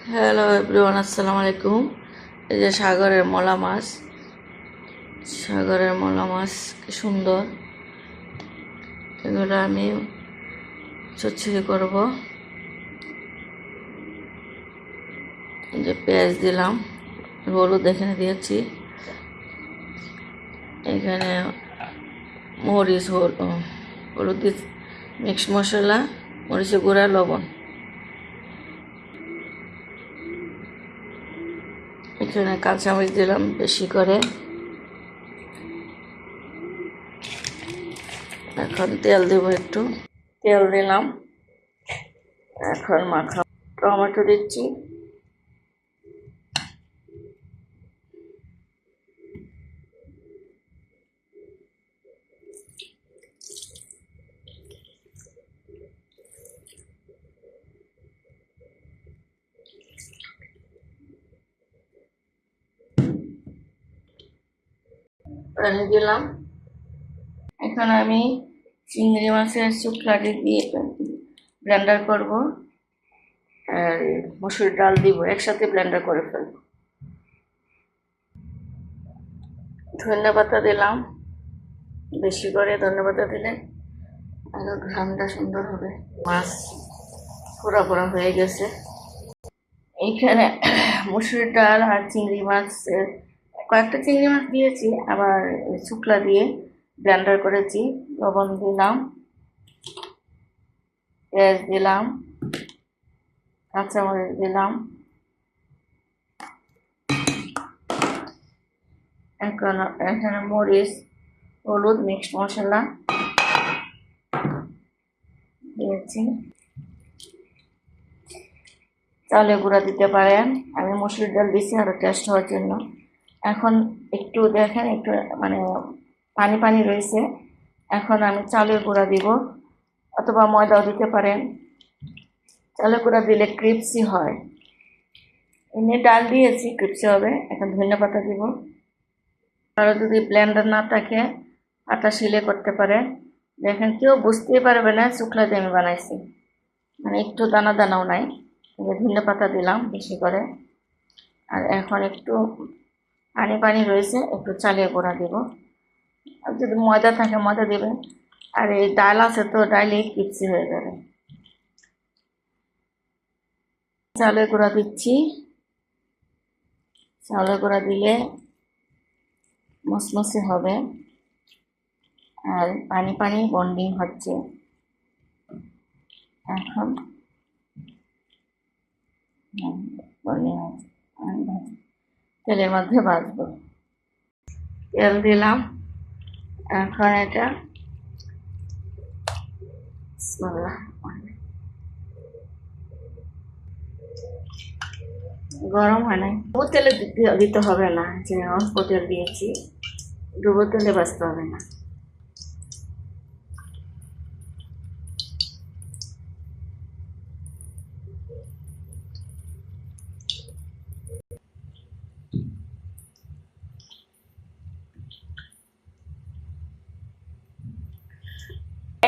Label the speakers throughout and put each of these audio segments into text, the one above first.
Speaker 1: Hello everyone, আসসালামু আলাইকুম। এই যে সাগরের মলা মাছ কি সুন্দর। এগুলো আমি চচ্চড়ি করব। এই যে পেঁয়াজ দিলাম, হলুদ এখানে দিয়েছি, এখানে মরিচ হলুদ দিয়ে মিক্স মশলা, মরিচের গুঁড়া, লবণ। এখানে কাঁচামরিচ দিলাম বেশি করে। এখন তেল দেব, একটু তেল দিলাম। এখন টমেটো দিচ্ছি, পানি দিলাম। এখন আমি চিংড়ি মাছের শুকনাটি দিয়ে ব্লেন্ডার করব, আর মসুর ডাল দিব, একসাথে ব্লেন্ডার করে ফেলব। ধনিয়া পাতা দিলাম, বেশি করে ধনিয়া পাতা দিলে আরো ঘ্রাণটা সুন্দর হবে। মাছ পোড়া পোড়া হয়ে গেছে। এইখানে মসুর ডাল আর চিংড়ি মাছের কয়েকটা চিংড়ি মাছ দিয়েছি, আবার শুকলা দিয়ে ব্লেন্ডার করেছি। লবণ দিলাম, পেঁয়াজ দিলাম, কাঁচামরিচ দিলাম। এখন এখানে মরিচ, হলুদ, মিক্সড মশলা দিয়েছি। চালের গুঁড়া দিতে পারেন, আমি মসুর ডাল দিয়েছি আরও টেস্ট হওয়ার জন্য। এখন একটু দেখেন, একটু মানে পানি পানি রয়েছে। এখন আমি চালের গুঁড়া দিব, অথবা ময়দাও দিতে পারেন। চালের গুঁড়া দিলে ক্রিপসি হয়। এমনি ডাল দিয়েছি, ক্রিপসি হবে। এখন ধনিয়া পাতা দিব। আরও যদি ব্লেন্ডার না থাকে আটা শিলে করতে পারেন। দেখেন, কেউ বুঝতেই পারবে না শুকলা দিয়ে আমি বানাইছি, মানে একটু দানা দানাও নাই। ধনিয়া পাতা দিলাম বেশি করে। আর এখন একটু পানি পানি রয়েছে, একটু চালের গুঁড়া দিব। আর যদি ময়দা থাকে ময়দা দিবেন। আর এই ডাল আছে তো, ডাইলেই ক্রিপসি হয়ে যাবে। চালের গুঁড়া দিচ্ছি। চালের গুঁড়া দিলে মসমসে হবে, আর পানি পানি বন্ডিং হচ্ছে। এখন তেলের মধ্যে ভাজবো। তেল দিলাম। এখন এটা গরম হয় নাই। ডুবো তেলে দিতে হবে না, যে অল্প তেল দিয়েছি, ডুবো তেলে ভাজতে হবে না।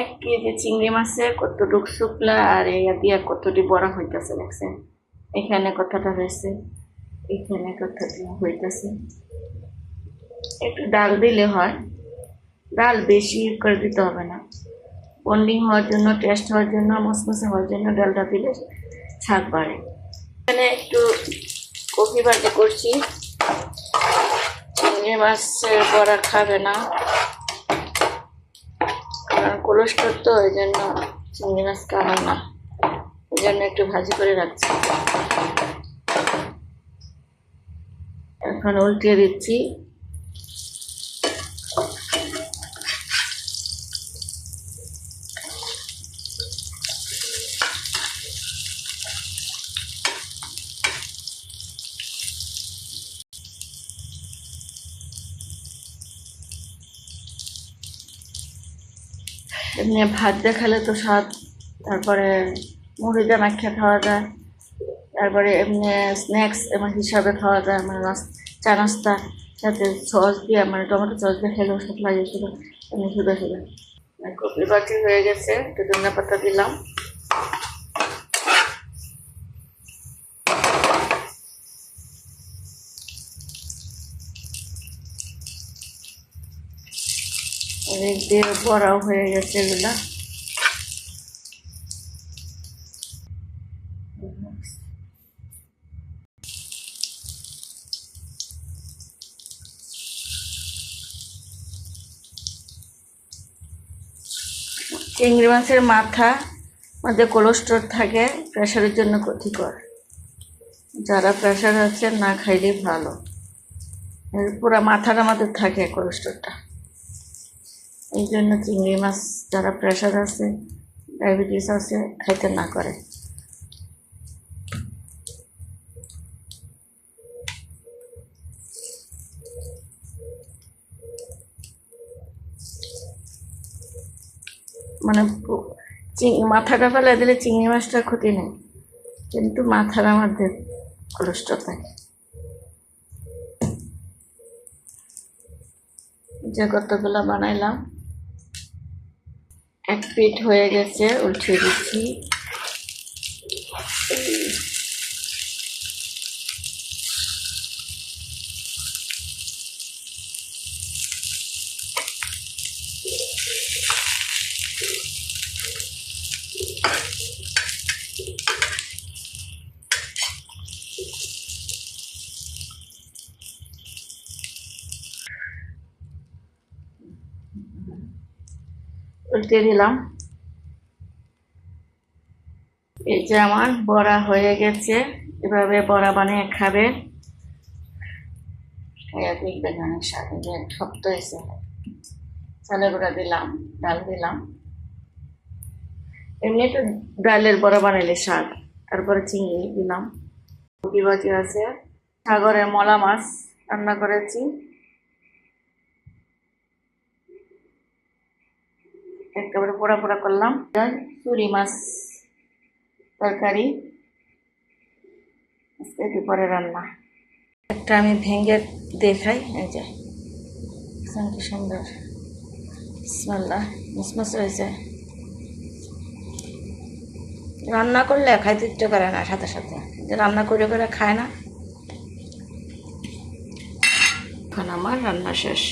Speaker 1: এক কেজি চিংড়ি মাছে কতটুক শুকলা আর ইয়া দিয়া কতটি বড়া হইতেছে দেখছেন। এখানে কথাটা হয়েছে, এখানে কথাটা হইতেছে। একটু ডাল দিলে হয়, ডাল বেশি করে দিতে হবে না। বন্ডিং হওয়ার জন্য, টেস্ট হওয়ার জন্য, মসমসে হওয়ার জন্য ডালটা দিলে স্বাদ বাড়ে। এখানে একটু কফি বাটি করছি। চিংড়ি মাছের বড়া খাবে না, কারণ কোলেস্ট্রল তো, এই জন্য চিংড়ি মাছ খাবে না। এই জন্য একটু ভাজি করে রাখছি। এখন উল্টিয়ে দিচ্ছি। এমনি ভাত দিয়ে খেলে তো স্বাদ, তারপরে মুড়ি দিয়ে মাখিয়ে খাওয়া যায়, তারপরে এমনি স্ন্যাক্স হিসাবে খাওয়া যায়, মানে চা নাস্তা সাথে সস দিয়ে, মানে টমেটো সস দিয়ে খেলেও স্বাদ লাগে। শুধু এমনি শুধু শুধু কপি বাটি হয়ে গেছে, একটু ধনিয়া পাতা দিলাম। এদিক দিয়ে বড়াও হয়ে গেছে এগুলা। চিংড়ি মাছের মাথা মধ্যে কোলেস্ট্রল থাকে, প্রেশারের জন্য ক্ষতিকর। যারা প্রেশার আছে না খাইলে ভালো। পুরো মাথার আমাদের থাকে কোলেস্ট্রলটা, এই জন্য চিংড়ি মাছ যারা প্রেশার আছে, ডায়াবেটিস আছে, খাইতে না করে। মানে মাথাটা ফেলে দিলে চিংড়ি মাছটার ক্ষতি নেই, কিন্তু মাথার আমাদের কোলেস্ট্রল থাকে। যে কতগুলো বানাইলাম, এক পিঠ হয়ে গেছে, উল্টে দিচ্ছি। উল্টে দিলাম। এই যে আমার বড়া হয়ে গেছে, এভাবে বড়া বানিয়ে খাবেন, দেখবেন অনেক স্বাদ। শক্ত হয়েছে। চালের গুঁড়া দিলাম, ডাল দিলাম। এমনি তো ডালের বড়া বানাইলে স্বাদ। তারপরে চিংড়ি দিলাম, কপি ভাজি আছে, সাগরের মলা মাছ রান্না করেছি, একেবারে পোড়া পোড়া করলাম। চুরি মাছ তরকারি, একটু পরে রান্না। একটা আমি ভেঙে দেখাই, এই যে কি সুন্দর বিসমিল্লাহ, মুসমুস হয়েছে। রান্না করলে খাইতে ইচ্ছে করে না, সাথে সাথে যে রান্না করে করে খায় না। এখন আমার রান্না শেষ।